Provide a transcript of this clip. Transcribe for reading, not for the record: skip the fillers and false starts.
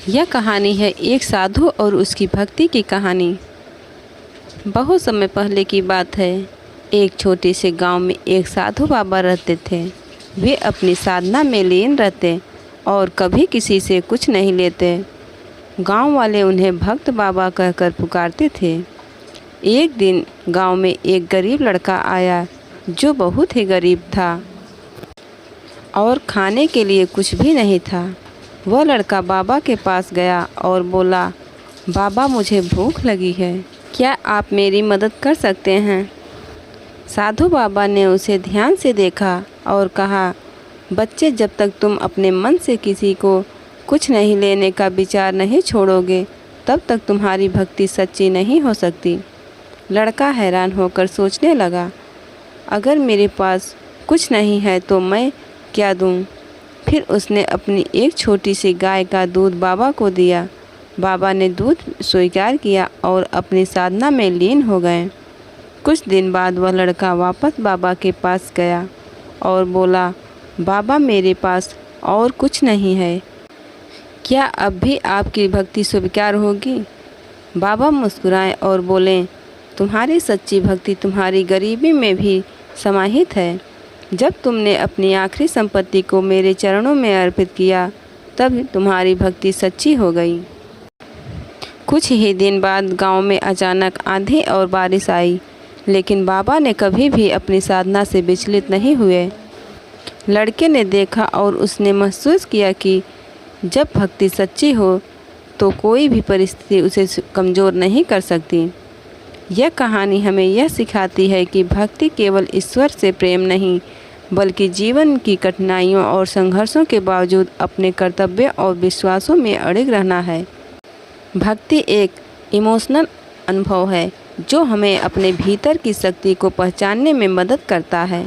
यह कहानी है एक साधु और उसकी भक्ति की कहानी। बहुत समय पहले की बात है। एक छोटे से गांव में एक साधु बाबा रहते थे। वे अपनी साधना में लीन रहते और कभी किसी से कुछ नहीं लेते। गांव वाले उन्हें भक्त बाबा कहकर पुकारते थे। एक दिन गांव में एक गरीब लड़का आया जो बहुत ही गरीब था और खाने के लिए कुछ भी नहीं था। वह लड़का बाबा के पास गया और बोला, बाबा मुझे भूख लगी है, क्या आप मेरी मदद कर सकते हैं? साधु बाबा ने उसे ध्यान से देखा और कहा, बच्चे, जब तक तुम अपने मन से किसी को कुछ नहीं लेने का विचार नहीं छोड़ोगे तब तक तुम्हारी भक्ति सच्ची नहीं हो सकती। लड़का हैरान होकर सोचने लगा, अगर मेरे पास कुछ नहीं है तो मैं क्या दूं? फिर उसने अपनी एक छोटी सी गाय का दूध बाबा को दिया। बाबा ने दूध स्वीकार किया और अपनी साधना में लीन हो गए। कुछ दिन बाद वह लड़का वापस बाबा के पास गया और बोला, बाबा मेरे पास और कुछ नहीं है, क्या अब भी आपकी भक्ति स्वीकार होगी? बाबा मुस्कुराए और बोले, तुम्हारी सच्ची भक्ति तुम्हारी गरीबी में भी समाहित है। जब तुमने अपनी आखिरी संपत्ति को मेरे चरणों में अर्पित किया तब तुम्हारी भक्ति सच्ची हो गई। कुछ ही दिन बाद गांव में अचानक आंधी और बारिश आई, लेकिन बाबा ने कभी भी अपनी साधना से विचलित नहीं हुए। लड़के ने देखा और उसने महसूस किया कि जब भक्ति सच्ची हो तो कोई भी परिस्थिति उसे कमज़ोर नहीं कर सकती। यह कहानी हमें यह सिखाती है कि भक्ति केवल ईश्वर से प्रेम नहीं, बल्कि जीवन की कठिनाइयों और संघर्षों के बावजूद अपने कर्तव्य और विश्वासों में अड़िग रहना है। भक्ति एक इमोशनल अनुभव है जो हमें अपने भीतर की शक्ति को पहचानने में मदद करता है।